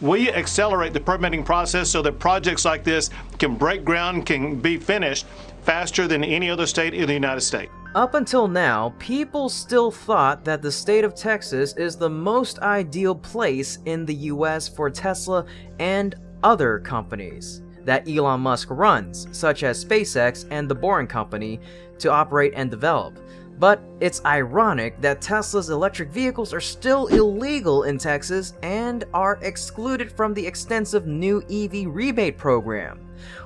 we accelerate the permitting process so that projects like this can break ground, can be finished faster than any other state in the United States. Up until now, people still thought that the state of Texas is the most ideal place in the US for Tesla and other companies that Elon Musk runs, such as SpaceX and the Boring Company, to operate and develop. But it's ironic that Tesla's electric vehicles are still illegal in Texas and are excluded from the extensive new EV rebate program.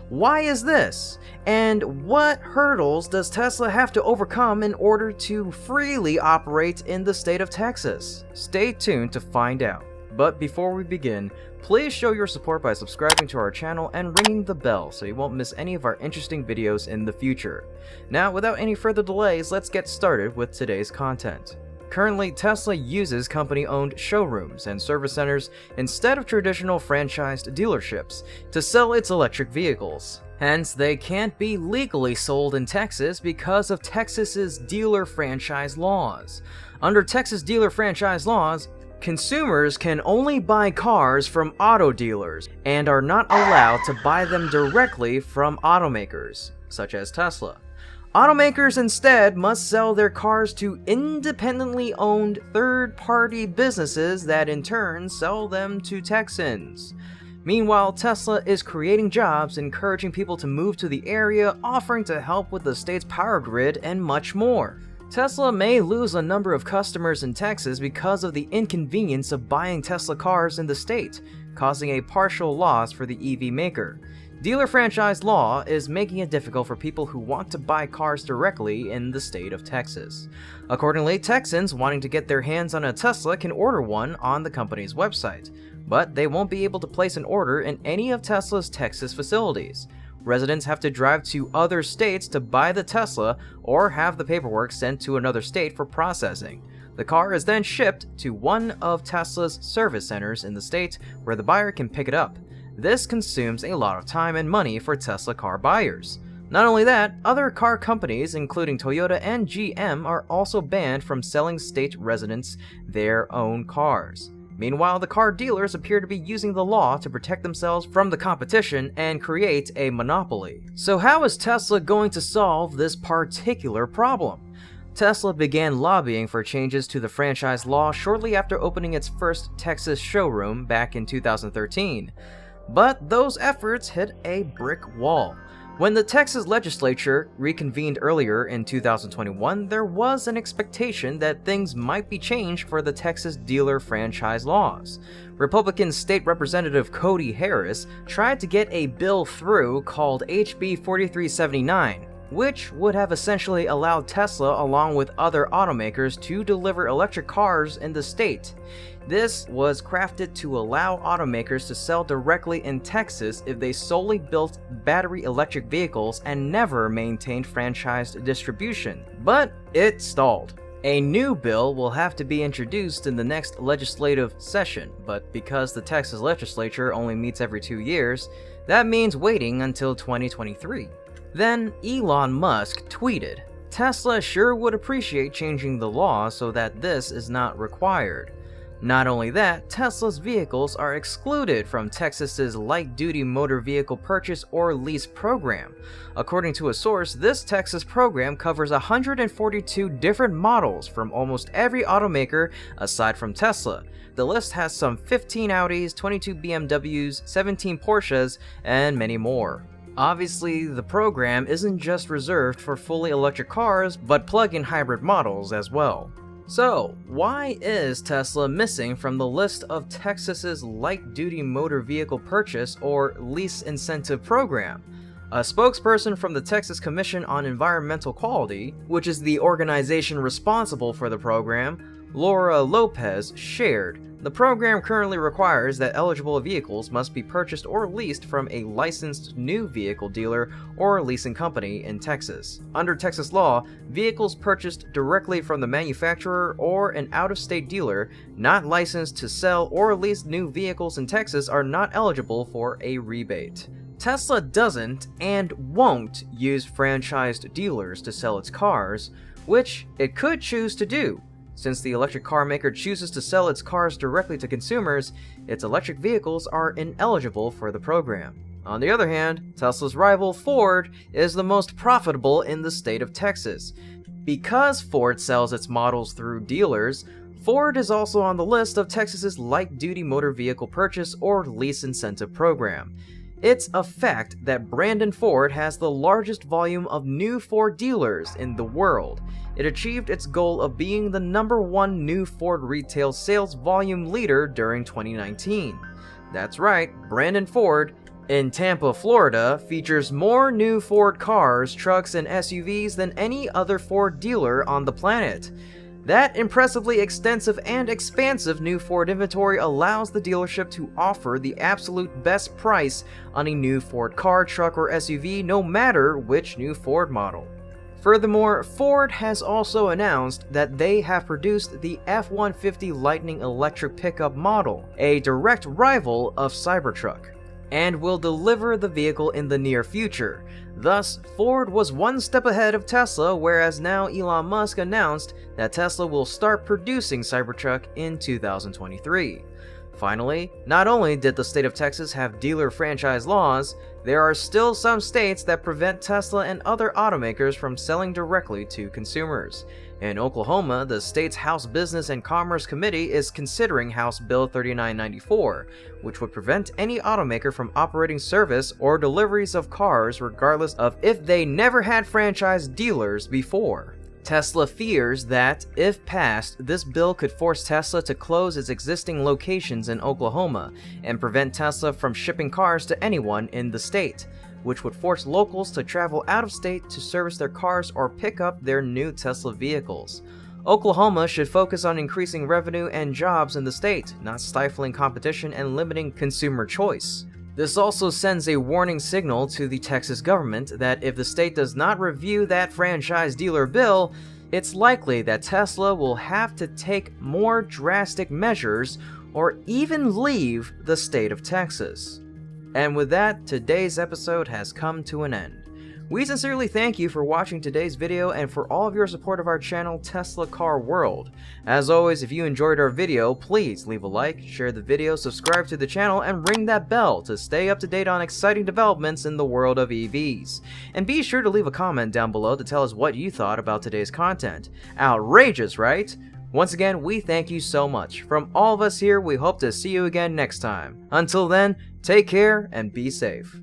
Why is this? And what hurdles does Tesla have to overcome in order to freely operate in the state of Texas? Stay tuned to find out. But before we begin, please show your support by subscribing to our channel and ringing the bell so you won't miss any of our interesting videos in the future. Now, without any further delays, let's get started with today's content. Currently, Tesla uses company-owned showrooms and service centers instead of traditional franchised dealerships to sell its electric vehicles. Hence, they can't be legally sold in Texas because of Texas's dealer franchise laws. Under Texas dealer franchise laws, consumers can only buy cars from auto dealers and are not allowed to buy them directly from automakers, such as Tesla. Automakers instead must sell their cars to independently owned third-party businesses that in turn sell them to Texans. Meanwhile, Tesla is creating jobs, encouraging people to move to the area, offering to help with the state's power grid, and much more. Tesla may lose a number of customers in Texas because of the inconvenience of buying Tesla cars in the state, causing a partial loss for the EV maker. Dealer franchise law is making it difficult for people who want to buy cars directly in the state of Texas. Accordingly, Texans wanting to get their hands on a Tesla can order one on the company's website, but they won't be able to place an order in any of Tesla's Texas facilities. Residents have to drive to other states to buy the Tesla or have the paperwork sent to another state for processing. The car is then shipped to one of Tesla's service centers in the state where the buyer can pick it up. This consumes a lot of time and money for Tesla car buyers. Not only that, other car companies, including Toyota and GM, are also banned from selling state residents their own cars. Meanwhile, the car dealers appear to be using the law to protect themselves from the competition and create a monopoly. So how is Tesla going to solve this particular problem? Tesla began lobbying for changes to the franchise law shortly after opening its first Texas showroom back in 2013. But those efforts hit a brick wall. When the Texas legislature reconvened earlier in 2021, there was an expectation that things might be changed for the Texas dealer franchise laws. Republican State Representative Cody Harris tried to get a bill through called HB 4379, which would have essentially allowed Tesla along with other automakers to deliver electric cars in the state. This was crafted to allow automakers to sell directly in Texas if they solely built battery electric vehicles and never maintained franchised distribution. But it stalled. A new bill will have to be introduced in the next legislative session, but because the Texas legislature only meets every 2 years, that means waiting until 2023. Then Elon Musk tweeted, "Tesla sure would appreciate changing the law so that this is not required." Not only that, Tesla's vehicles are excluded from Texas's light-duty motor vehicle purchase or lease program. According to a source, this Texas program covers 142 different models from almost every automaker aside from Tesla. The list has some 15 Audis, 22 BMWs, 17 Porsches, and many more. Obviously, the program isn't just reserved for fully electric cars, but plug-in hybrid models as well. So, why is Tesla missing from the list of Texas's light-duty motor vehicle purchase or lease incentive program? A spokesperson from the Texas Commission on Environmental Quality, which is the organization responsible for the program, Laura Lopez, shared, "The program currently requires that eligible vehicles must be purchased or leased from a licensed new vehicle dealer or leasing company in Texas. Under Texas law, vehicles purchased directly from the manufacturer or an out-of-state dealer not licensed to sell or lease new vehicles in Texas are not eligible for a rebate." Tesla doesn't and won't use franchised dealers to sell its cars, which it could choose to do. Since the electric car maker chooses to sell its cars directly to consumers, its electric vehicles are ineligible for the program. On the other hand, Tesla's rival Ford is the most profitable in the state of Texas. Because Ford sells its models through dealers, Ford is also on the list of Texas's light-duty motor vehicle purchase or lease incentive program. It's a fact that Brandon Ford has the largest volume of new Ford dealers in the world. It achieved its goal of being the #1 new Ford retail sales volume leader during 2019. That's right, Brandon Ford, in Tampa, Florida, features more new Ford cars, trucks, and SUVs than any other Ford dealer on the planet. That impressively extensive and expansive new Ford inventory allows the dealership to offer the absolute best price on a new Ford car, truck, or SUV, no matter which new Ford model. Furthermore, Ford has also announced that they have produced the F-150 Lightning electric pickup model, a direct rival of Cybertruck, and will deliver the vehicle in the near future. Thus, Ford was one step ahead of Tesla, whereas now Elon Musk announced that Tesla will start producing Cybertruck in 2023. Finally, not only did the state of Texas have dealer franchise laws, there are still some states that prevent Tesla and other automakers from selling directly to consumers. In Oklahoma, the state's House Business and Commerce Committee is considering House Bill 3994, which would prevent any automaker from operating service or deliveries of cars regardless of if they never had franchise dealers before. Tesla fears that, if passed, this bill could force Tesla to close its existing locations in Oklahoma and prevent Tesla from shipping cars to anyone in the state, which would force locals to travel out of state to service their cars or pick up their new Tesla vehicles. Oklahoma should focus on increasing revenue and jobs in the state, not stifling competition and limiting consumer choice. This also sends a warning signal to the Texas government that if the state does not review that franchise dealer bill, it's likely that Tesla will have to take more drastic measures or even leave the state of Texas. And with that, today's episode has come to an end. We sincerely thank you for watching today's video and for all of your support of our channel, Tesla Car World. As always, if you enjoyed our video, please leave a like, share the video, subscribe to the channel, and ring that bell to stay up to date on exciting developments in the world of EVs. And be sure to leave a comment down below to tell us what you thought about today's content. Outrageous, right? Once again, we thank you so much. From all of us here, we hope to see you again next time. Until then, take care and be safe.